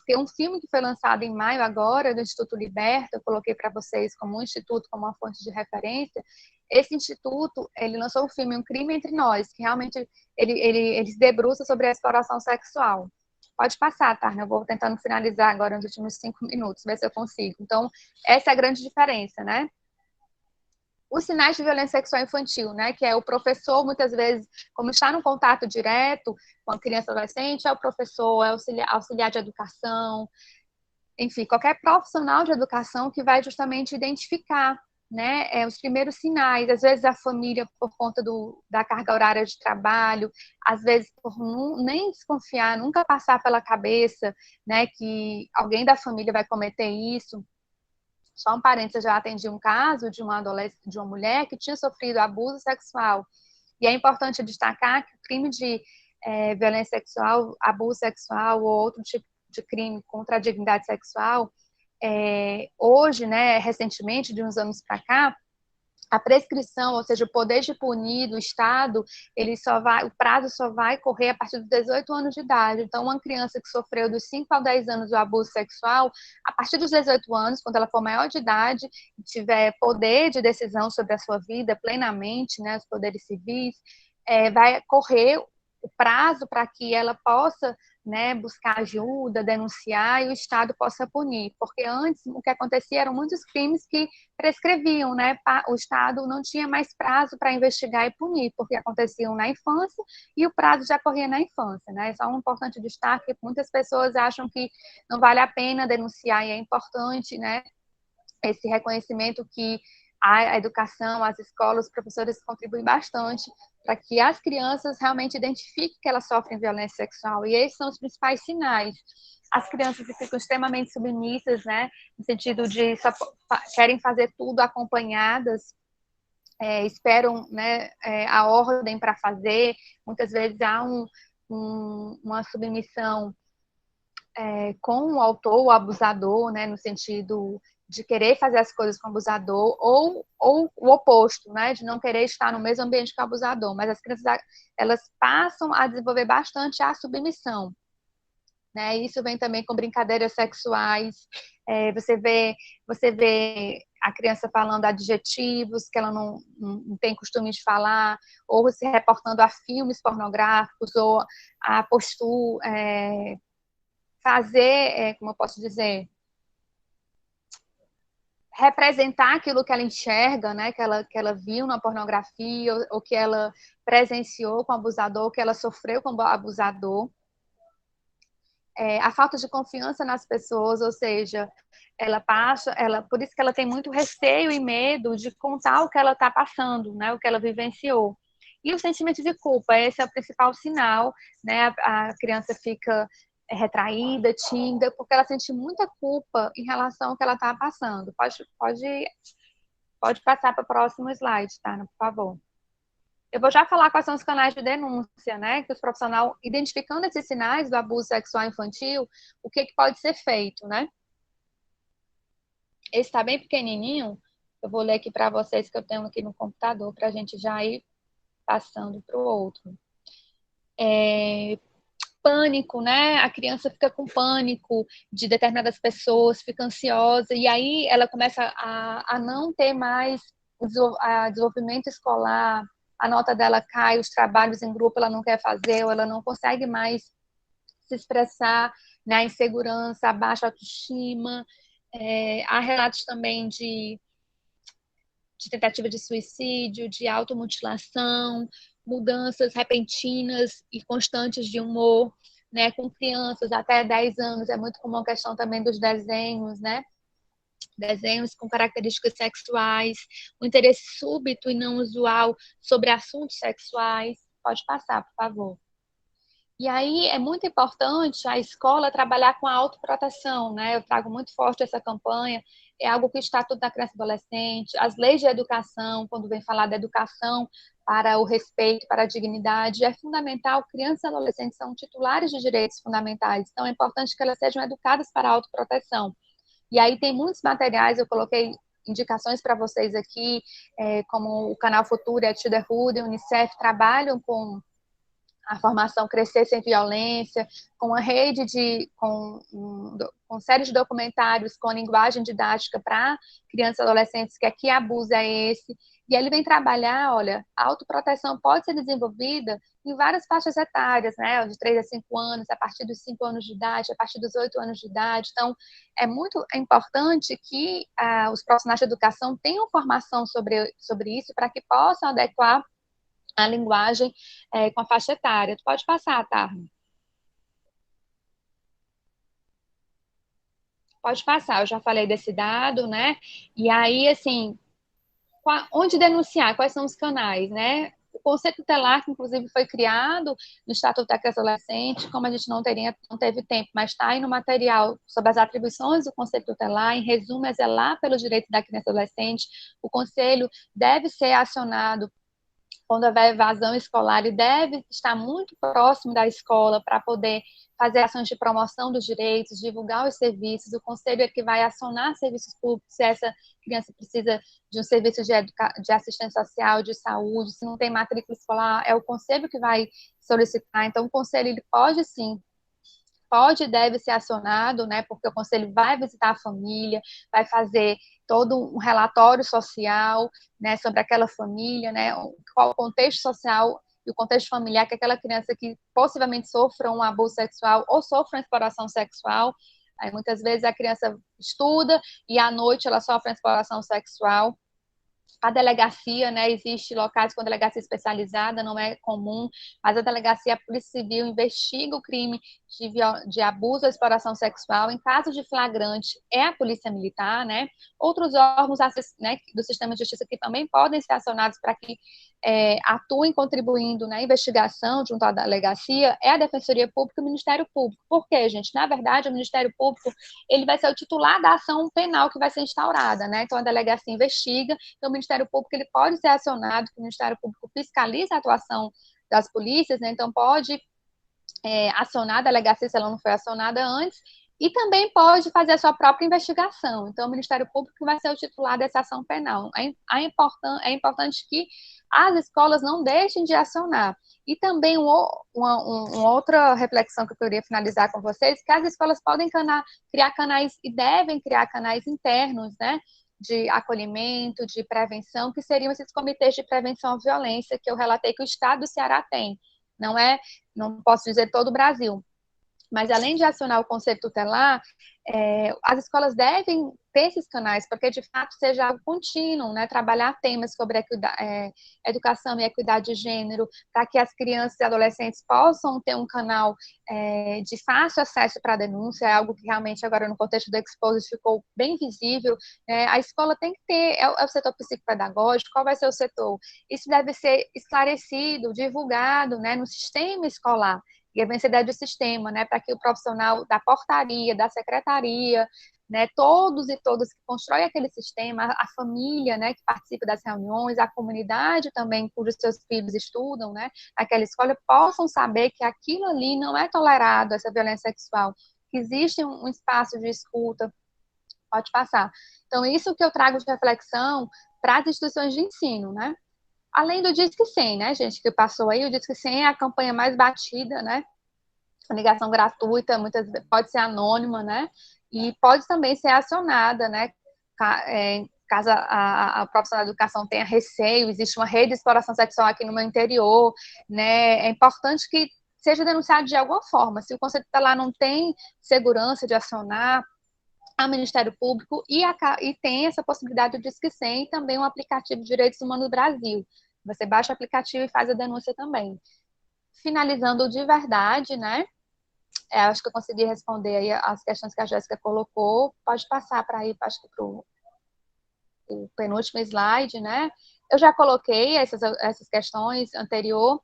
Tem um filme que foi lançado em maio agora, do Instituto Liberta, eu coloquei para vocês como um instituto, como uma fonte de referência. Esse instituto, ele lançou o filme Um Crime Entre Nós, que realmente ele se debruça sobre a exploração sexual. Pode passar, tá? Eu vou tentando finalizar agora nos últimos 5 minutos, ver se eu consigo. Então, essa é a grande diferença, né? Os sinais de violência sexual infantil, né, que é o professor, muitas vezes, como está no contato direto com a criança e adolescente, é o professor, é o auxiliar de educação, enfim, qualquer profissional de educação que vai justamente identificar, né, os primeiros sinais. Às vezes a família, por conta da carga horária de trabalho, às vezes por nem desconfiar, nunca passar pela cabeça, né, que alguém da família vai cometer isso. Só um parênteses, eu já atendi um caso de uma mulher que tinha sofrido abuso sexual. E é importante destacar que o crime de violência sexual, abuso sexual ou outro tipo de crime contra a dignidade sexual, hoje, né, recentemente, de uns anos para cá, a prescrição, ou seja, o poder de punir do Estado, o prazo só vai correr a partir dos 18 anos de idade. Então, uma criança que sofreu dos 5 aos 10 anos do abuso sexual, a partir dos 18 anos, quando ela for maior de idade, tiver poder de decisão sobre a sua vida plenamente, né, os poderes civis, vai correr o prazo para que ela possa, né, buscar ajuda, denunciar e o Estado possa punir, porque antes o que acontecia eram muitos crimes que prescreviam, né, o Estado não tinha mais prazo para investigar e punir, porque aconteciam na infância e o prazo já corria na infância, né? Só um importante destaque: muitas pessoas acham que não vale a pena denunciar, e é importante, né, esse reconhecimento que a educação, as escolas, os professores contribuem bastante para que as crianças realmente identifiquem que elas sofrem violência sexual. E esses são os principais sinais. as crianças que ficam extremamente submissas, né, no sentido de só querem fazer tudo acompanhadas, esperam, né, a ordem para fazer. Muitas vezes há uma submissão com o autor, o abusador, né, no sentido de querer fazer as coisas com o abusador, ou o oposto, né, de não querer estar no mesmo ambiente que o abusador. Mas as crianças, elas passam a desenvolver bastante a submissão, né? Isso vem também com brincadeiras sexuais. Você vê a criança falando adjetivos que ela não tem costume de falar, ou se reportando a filmes pornográficos, ou a postura, fazer, como eu posso dizer, representar aquilo que ela enxerga, né, que ela viu na pornografia, ou que ela presenciou com o abusador, ou que ela sofreu com o abusador. A falta de confiança nas pessoas, ou seja, por isso que ela tem muito receio e medo de contar o que ela está passando, né, o que ela vivenciou. E o sentimento de culpa, esse é o principal sinal, né, a criança fica retraída, tímida, porque ela sente muita culpa em relação ao que ela está passando. Pode passar para o próximo slide, tá, por favor. Eu vou já falar quais são os canais de denúncia, né? Que os profissionais, identificando esses sinais do abuso sexual infantil, o que pode ser feito, né? Esse está bem pequenininho. Eu vou ler aqui para vocês, que eu tenho aqui no computador, para a gente já ir passando para o outro. Pânico, né? A criança fica com pânico de determinadas pessoas, fica ansiosa, e aí ela começa a não ter mais desenvolvimento escolar, a nota dela cai, os trabalhos em grupo ela não quer fazer, ou ela não consegue mais se expressar, né? A insegurança, a baixa autoestima. Há relatos também de tentativa de suicídio, de automutilação, mudanças repentinas e constantes de humor, né? Com crianças até 10 anos, é muito comum a questão também dos desenhos, né? Desenhos com características sexuais, o interesse súbito e não usual sobre assuntos sexuais. Pode passar, por favor. E aí é muito importante a escola trabalhar com a autoproteção, né? Eu trago muito forte essa campanha, é algo que o Estatuto da Criança e Adolescente, as leis de educação, quando vem falar da educação para o respeito, para a dignidade, é fundamental. Crianças e adolescentes são titulares de direitos fundamentais, então é importante que elas sejam educadas para a autoproteção. E aí tem muitos materiais, eu coloquei indicações para vocês aqui, como o Canal Futuro, a Childhood, a Unicef, trabalham com a formação Crescer Sem Violência, com uma rede com série de documentários com linguagem didática para crianças e adolescentes, que aqui abuso é esse. E ele vem trabalhar, olha, a autoproteção pode ser desenvolvida em várias faixas etárias, né? De 3 a 5 anos, a partir dos 5 anos de idade, a partir dos 8 anos de idade. Então, é muito importante que os profissionais de educação tenham formação sobre isso, para que possam adequar a linguagem com a faixa etária. Tu pode passar, Tarno. Pode passar, eu já falei desse dado, né? E aí, assim, onde denunciar? Quais são os canais, né? O Conselho Tutelar, que inclusive foi criado no Estatuto da Criança e Adolescente, como a gente não teve tempo, mas está aí no material sobre as atribuições do Conselho Tutelar, em resumo, é zelar pelo direito da criança e adolescente. O Conselho deve ser acionado quando houver evasão escolar, e deve estar muito próximo da escola para poder fazer ações de promoção dos direitos, divulgar os serviços. O conselho é que vai acionar serviços públicos se essa criança precisa de um serviço de assistência social, de saúde, se não tem matrícula escolar, é o conselho que vai solicitar. Então, o conselho ele pode sim, pode e deve ser acionado, né, porque o conselho vai visitar a família, vai fazer todo um relatório social, né, sobre aquela família, né, qual o contexto social e o contexto familiar que aquela criança que possivelmente sofra um abuso sexual ou sofra uma exploração sexual. Aí, muitas vezes a criança estuda e à noite ela sofre uma exploração sexual. A delegacia, né, existe locais com delegacia especializada, não é comum, mas a delegacia, a Polícia Civil investiga o crime de abuso ou exploração sexual. Em caso de flagrante, é a Polícia Militar, né? Outros órgãos, né, do sistema de justiça que também podem ser acionados para que atuem contribuindo na investigação junto à delegacia é a Defensoria Pública e o Ministério Público. Por quê, gente? Na verdade, o Ministério Público ele vai ser o titular da ação penal que vai ser instaurada, né? Então, a delegacia investiga, então o Ministério Público ele pode ser acionado, o Ministério Público fiscaliza a atuação das polícias, né? Então pode acionar a delegacia se ela não foi acionada antes, e também pode fazer a sua própria investigação. Então, o Ministério Público vai ser o titular dessa ação penal. É importante que as escolas não deixem de acionar. E também uma outra reflexão que eu queria finalizar com vocês, que as escolas podem criar canais, e devem criar canais internos, né, de acolhimento, de prevenção, que seriam esses comitês de prevenção à violência, que eu relatei que o Estado do Ceará tem. Não posso dizer todo o Brasil, mas além de acionar o conselho tutelar, as escolas devem ter esses canais, porque de fato seja algo contínuo, né? Trabalhar temas sobre educação e equidade de gênero, para que as crianças e adolescentes possam ter um canal de fácil acesso para a denúncia, é algo que realmente agora no contexto do Exposed ficou bem visível. A escola tem que ter, o setor psicopedagógico, qual vai ser o setor? Isso deve ser esclarecido, divulgado, né, no sistema escolar, e a vencedora do sistema, né, para que o profissional da portaria, da secretaria, né, todos e todas que constroem aquele sistema, a família, né, que participa das reuniões, a comunidade também, cujos seus filhos estudam, né, naquela escola, possam saber que aquilo ali não é tolerado, essa violência sexual, que existe um espaço de escuta, pode passar. Então, isso que eu trago de reflexão para as instituições de ensino, né. Além do Disque 100, né, gente, que passou aí, o Disque 100 é a campanha mais batida, né, a ligação gratuita, muitas vezes pode ser anônima, né, e pode também ser acionada, né, caso a profissional da educação tenha receio, existe uma rede de exploração sexual aqui no meu interior, né, é importante que seja denunciado de alguma forma. Se o Conselho Tutelar não tem segurança de acionar ao Ministério Público, e tem essa possibilidade do Disque 100 e também um aplicativo de Direitos Humanos do Brasil. Você baixa o aplicativo e faz a denúncia também. Finalizando de verdade, né? Acho que eu consegui responder aí as questões que a Jéssica colocou. Pode passar para ir, acho que para o penúltimo slide, né? Eu já coloquei essas questões anterior,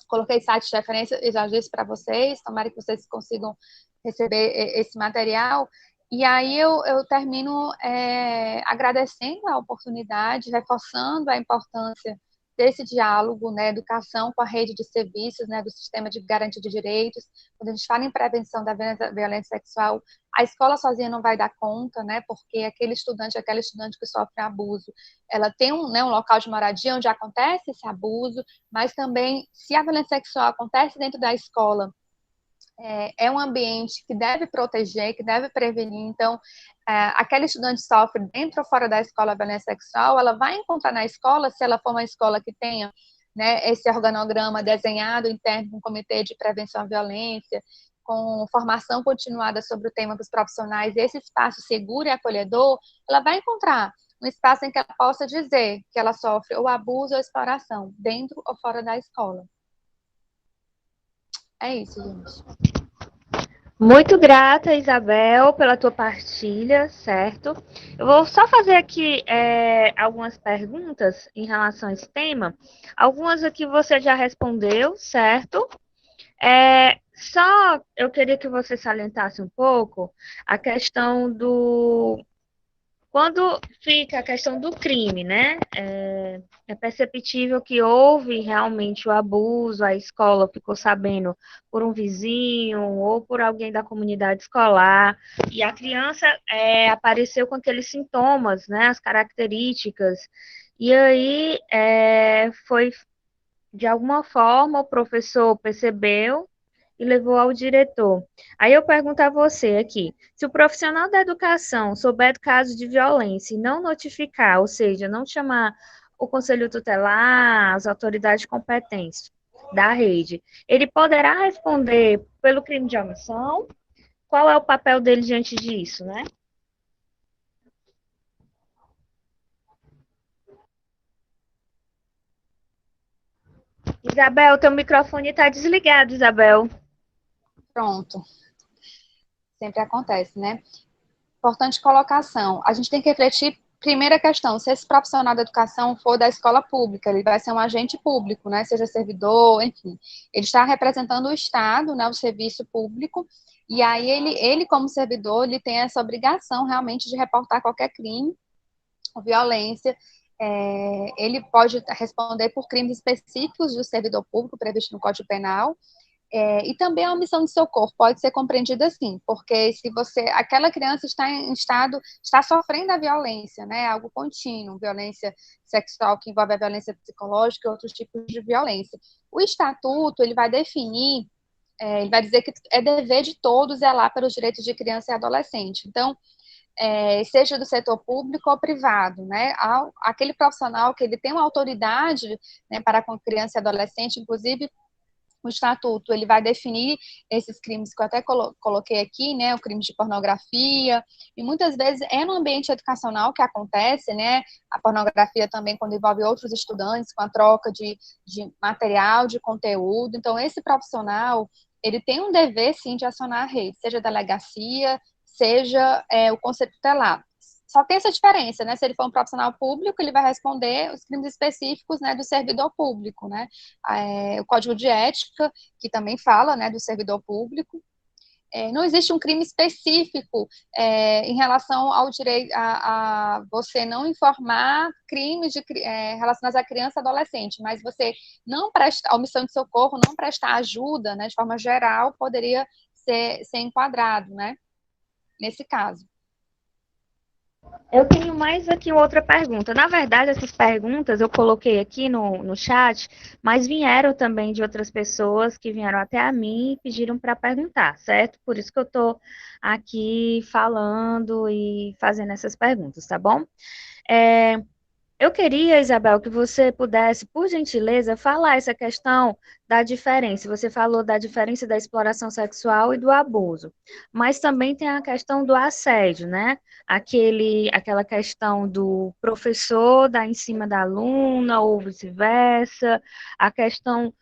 coloquei sites de referência e já disse para vocês, tomara que vocês consigam receber esse material. E aí eu termino agradecendo a oportunidade, reforçando a importância desse diálogo, né, educação com a rede de serviços, né, do sistema de garantia de direitos. Quando a gente fala em prevenção da violência sexual, a escola sozinha não vai dar conta, né, porque aquela estudante que sofre abuso, ela tem um local de moradia onde acontece esse abuso, mas também, se a violência sexual acontece dentro da escola, é um ambiente que deve proteger, que deve prevenir. Então, aquela estudante sofre dentro ou fora da escola a violência sexual, ela vai encontrar na escola, se ela for uma escola que tenha, né, esse organograma desenhado interno com um comitê de prevenção à violência, com formação continuada sobre o tema dos profissionais, esse espaço seguro e acolhedor, ela vai encontrar um espaço em que ela possa dizer que ela sofre ou abuso ou exploração, dentro ou fora da escola. É isso, gente. Muito grata, Isabel, pela tua partilha, certo? Eu vou só fazer aqui algumas perguntas em relação a esse tema. Algumas aqui você já respondeu, certo? Só eu queria que você salientasse um pouco a questão do... Quando fica a questão do crime, né? É perceptível que houve realmente o abuso, a escola ficou sabendo por um vizinho ou por alguém da comunidade escolar, e a criança apareceu com aqueles sintomas, né? As características, e aí foi, de alguma forma, o professor percebeu e levou ao diretor. Aí eu pergunto a você aqui, se o profissional da educação souber do caso de violência e não notificar, ou seja, não chamar o conselho tutelar, as autoridades competentes da rede, ele poderá responder pelo crime de omissão? Qual é o papel dele diante disso, né? Isabel, teu microfone está desligado, Isabel. Pronto. Sempre acontece, né? Importante colocação. A gente tem que refletir primeira questão, se esse profissional da educação for da escola pública, ele vai ser um agente público, né, seja servidor, enfim, ele está representando o Estado, né, o serviço público, e aí ele como servidor, ele tem essa obrigação realmente de reportar qualquer crime ou violência. Ele pode responder por crimes específicos do servidor público previsto no Código Penal. E também a omissão de socorro pode ser compreendida assim, porque se aquela criança está em estado, está sofrendo a violência, né, algo contínuo, violência sexual que envolve a violência psicológica e outros tipos de violência. O estatuto, ele vai definir, ele vai dizer que é dever de todos zelar pelos direitos de criança e adolescente. Então, seja do setor público ou privado, né, aquele profissional que ele tem uma autoridade, né, para com criança e adolescente, inclusive o estatuto, ele vai definir esses crimes que eu até coloquei aqui, né, o crime de pornografia, e muitas vezes é no ambiente educacional que acontece, né, a pornografia também quando envolve outros estudantes, com a troca de material, de conteúdo. Então, esse profissional, ele tem um dever, sim, de acionar a rede, seja a delegacia, seja o conselho tutelar. Só tem essa diferença, né? Se ele for um profissional público, ele vai responder os crimes específicos, né, do servidor público, né? O Código de Ética, que também fala, né, do servidor público. Não existe um crime específico em relação ao direito a você não informar crimes relacionados à criança e adolescente, mas você não prestar, omissão de socorro, não prestar ajuda, né, de forma geral, poderia ser enquadrado, né, nesse caso. Eu tenho mais aqui outra pergunta. Na verdade, essas perguntas eu coloquei aqui no chat, mas vieram também de outras pessoas que vieram até a mim e pediram para perguntar, certo? Por isso que eu estou aqui falando e fazendo essas perguntas, tá bom? Eu queria, Isabel, que você pudesse, por gentileza, falar essa questão da diferença. Você falou da diferença da exploração sexual e do abuso, mas também tem a questão do assédio, né? Aquela questão do professor dar em cima da aluna ou vice-versa, a questão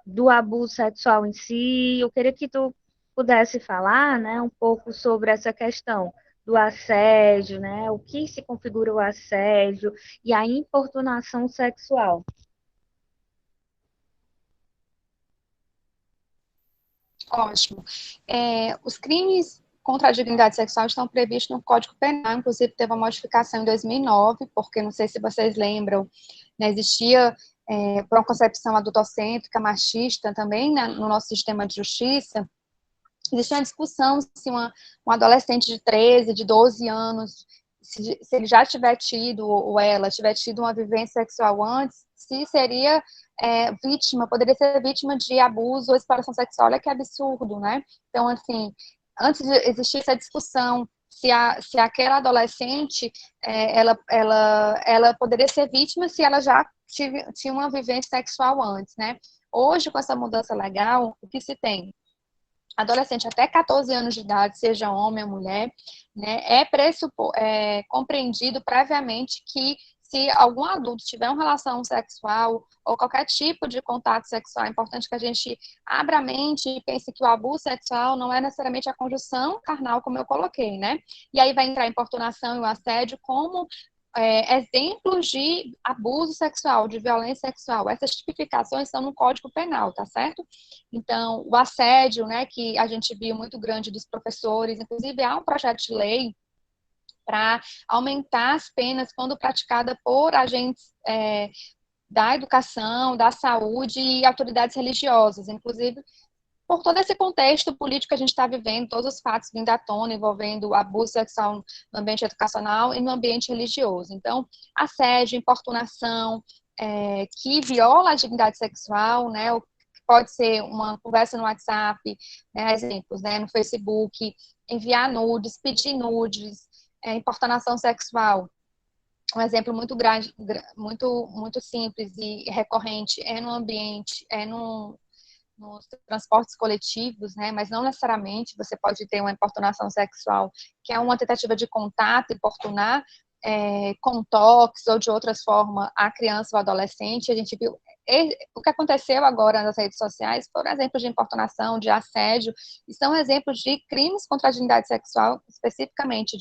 do abuso sexual em si. Eu queria que tu pudesse falar, né, um pouco sobre essa questão do assédio, né, o que se configura o assédio e a importunação sexual. Ótimo. Os crimes contra a dignidade sexual estão previstos no Código Penal, inclusive teve uma modificação em 2009, porque não sei se vocês lembram, né, existia por uma concepção adultocêntrica, machista também, né, no nosso sistema de justiça. Existia uma discussão se um adolescente de 13, de 12 anos, se ele já tiver tido, ou ela tiver tido uma vivência sexual antes, se seria poderia ser vítima de abuso ou exploração sexual. Olha que absurdo, né? Então, assim, antes de existir essa discussão se aquela adolescente, ela poderia ser vítima se ela já tinha uma vivência sexual antes, né? Hoje, com essa mudança legal, o que se tem? Adolescente até 14 anos de idade, seja homem ou mulher, né, compreendido previamente que se algum adulto tiver uma relação sexual ou qualquer tipo de contato sexual, é importante que a gente abra a mente e pense que o abuso sexual não é necessariamente a conjunção carnal, como eu coloquei, né? E aí vai entrar a importunação e o assédio como exemplos de abuso sexual, de violência sexual. Essas tipificações estão no Código Penal, tá certo? Então, o assédio, né, que a gente viu muito grande dos professores, inclusive há um projeto de lei para aumentar as penas quando praticada por agentes da educação, da saúde e autoridades religiosas, inclusive por todo esse contexto político que a gente está vivendo, todos os fatos vindo à tona envolvendo o abuso sexual no ambiente educacional e no ambiente religioso. Então, assédio, importunação, que viola a dignidade sexual, né, pode ser uma conversa no WhatsApp, né, exemplos, né, no Facebook, enviar nudes, pedir nudes, importunação sexual. Um exemplo muito grande, muito simples e recorrente no ambiente, nos transportes coletivos, né, mas não necessariamente você pode ter uma importunação sexual, que é uma tentativa de contato, importunar com toques ou de outras formas a criança ou adolescente. A gente viu o que aconteceu agora nas redes sociais foram exemplos de importunação, de assédio, e são exemplos de crimes contra a dignidade sexual, especificamente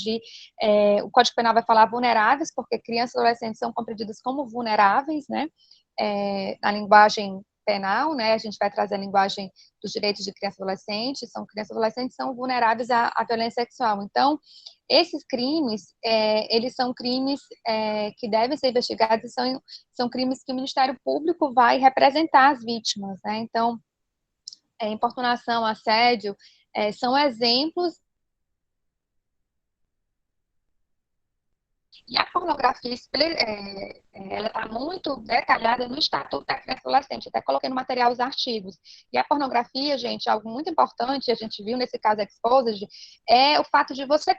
o Código Penal vai falar vulneráveis, porque crianças e adolescentes são compreendidas como vulneráveis, né, na linguagem penal, né, a gente vai trazer a linguagem dos direitos de criança e adolescente, crianças e adolescentes são vulneráveis à violência sexual. Então, esses crimes, eles são crimes que devem ser investigados e são crimes que o Ministério Público vai representar as vítimas, né? Então, importunação, assédio, são exemplos. E a pornografia, ela está muito detalhada no Estatuto da Criança e Adolescente, até coloquei no material os artigos. E a pornografia, gente, algo muito importante, a gente viu nesse caso Exposed, é o fato de você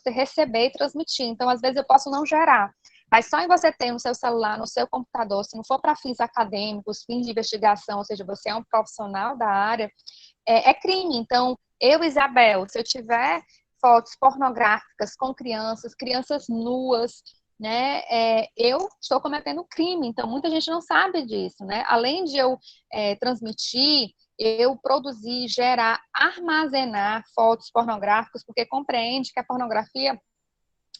receber e transmitir. Então, às vezes, eu posso não gerar, mas só em você ter no seu celular, no seu computador, se não for para fins acadêmicos, fins de investigação, ou seja, você é um profissional da área, é crime. Então, Isabel, se eu tiver fotos pornográficas com crianças nuas, né, eu estou cometendo crime, então muita gente não sabe disso, né, além de eu transmitir, eu produzir, gerar, armazenar fotos pornográficas, porque compreende que a pornografia,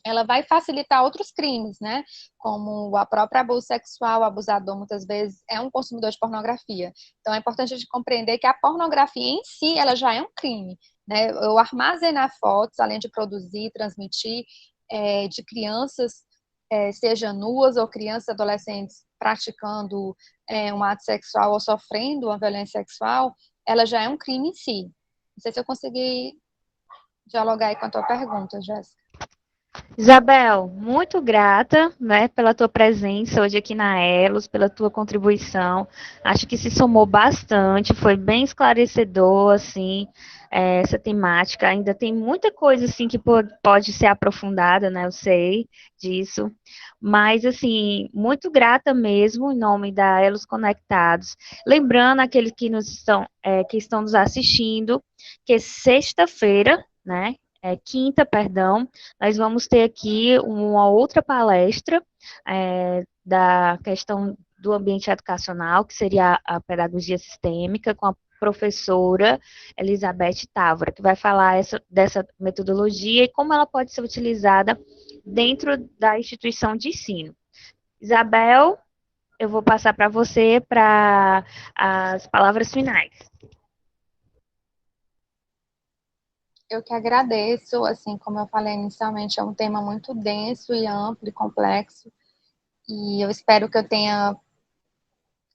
ela vai facilitar outros crimes, né, como a própria abuso sexual, o abusador muitas vezes é um consumidor de pornografia, então é importante a gente compreender que a pornografia em si, ela já é um crime, né, eu armazenar fotos, além de produzir, transmitir, de crianças, seja nuas ou crianças e adolescentes praticando um ato sexual ou sofrendo uma violência sexual, ela já é um crime em si. Não sei se eu consegui dialogar aí com a tua pergunta, Jéssica. Isabel, muito grata, né, pela tua presença hoje aqui na Elos, pela tua contribuição. Acho que se somou bastante, foi bem esclarecedor, assim, essa temática. Ainda tem muita coisa, assim, que pode ser aprofundada, né, eu sei disso. Mas, assim, muito grata mesmo, em nome da Elos Conectados. Lembrando aqueles que que estão nos assistindo, que sexta-feira, né, quinta, perdão, nós vamos ter aqui uma outra palestra da questão do ambiente educacional, que seria a pedagogia sistêmica, com a professora Elizabeth Távora, que vai falar dessa metodologia e como ela pode ser utilizada dentro da instituição de ensino. Isabel, eu vou passar para você para as palavras finais. Eu que agradeço, assim, como eu falei inicialmente, é um tema muito denso e amplo e complexo, e eu espero que eu tenha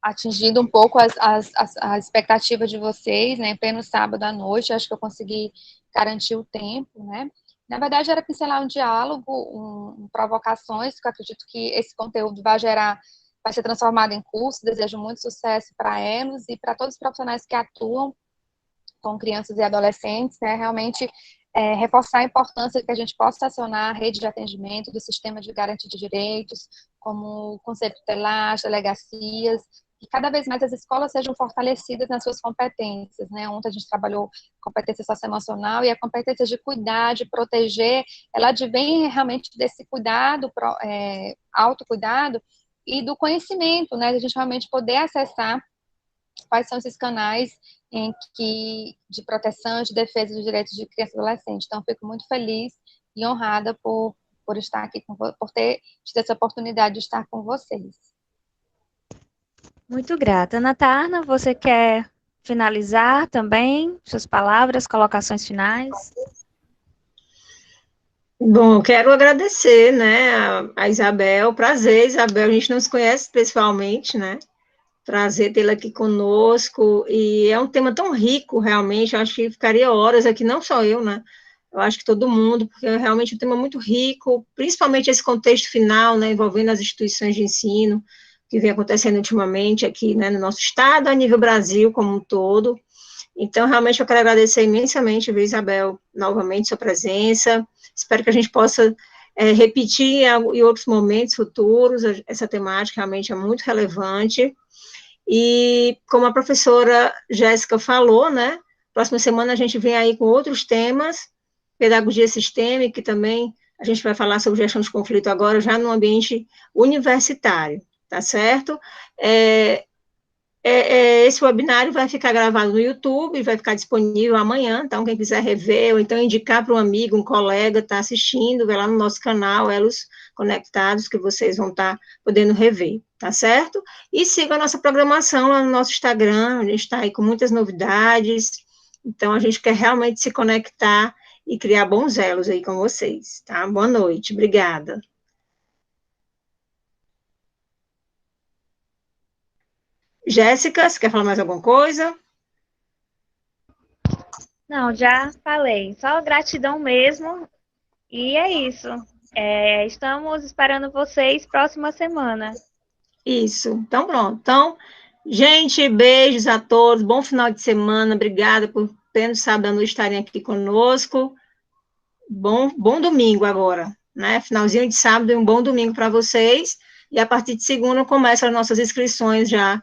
atingido um pouco a expectativa de vocês, né, em pleno sábado à noite, acho que eu consegui garantir o tempo, né. Na verdade, era pincelar um diálogo, provocações, que eu acredito que esse conteúdo vai ser transformado em curso, desejo muito sucesso para eles e para todos os profissionais que atuam com crianças e adolescentes, né, realmente reforçar a importância que a gente possa acionar a rede de atendimento do sistema de garantia de direitos, como o Conselho Tutelar, as delegacias, e cada vez mais as escolas sejam fortalecidas nas suas competências, né, ontem a gente trabalhou competência socioemocional e a competência de cuidar, de proteger, ela advém realmente desse cuidado, autocuidado, e do conhecimento, né, de a gente realmente poder acessar quais são esses canais de proteção, de defesa dos direitos de criança e adolescente. Então, fico muito feliz e honrada por estar aqui, por ter tido essa oportunidade de estar com vocês. Muito grata. Ana Tarna, você quer finalizar também? Suas palavras, colocações finais? Bom, quero agradecer, né, a Isabel. Prazer, Isabel, a gente não se conhece pessoalmente, né? Prazer tê-la aqui conosco, e é um tema tão rico, realmente, eu acho que ficaria horas aqui, não só eu, né, eu acho que todo mundo, porque é realmente um tema muito rico, principalmente esse contexto final, né, envolvendo as instituições de ensino, que vem acontecendo ultimamente aqui, né, no nosso estado, a nível Brasil como um todo. Então, realmente, eu quero agradecer imensamente, viu, Isabel, novamente sua presença, espero que a gente possa repetir em outros momentos futuros, essa temática realmente é muito relevante. E como a professora Jéssica falou, né, próxima semana a gente vem aí com outros temas, pedagogia sistêmica, que também a gente vai falar sobre gestão de conflito agora, já no ambiente universitário, tá certo? Esse webinário vai ficar gravado no YouTube, vai ficar disponível amanhã, então quem quiser rever, ou então indicar para um amigo, um colega, está assistindo, vai lá no nosso canal, Elos Conectados, que vocês vão estar podendo rever, tá certo? E siga a nossa programação lá no nosso Instagram, a gente está aí com muitas novidades, então a gente quer realmente se conectar e criar bons elos aí com vocês, tá? Boa noite, obrigada. Jéssica, você quer falar mais alguma coisa? Não, já falei. Só gratidão mesmo. E é isso. Estamos esperando vocês próxima semana. Isso. Então, pronto. Então, gente, beijos a todos. Bom final de semana. Obrigada por ter sábado estarem aqui conosco. Bom domingo agora, né? Finalzinho de sábado e um bom domingo para vocês. E a partir de segunda começam as nossas inscrições já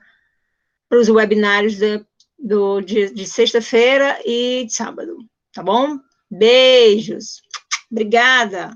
para os webinários de sexta-feira e de sábado, tá bom? Beijos. Obrigada.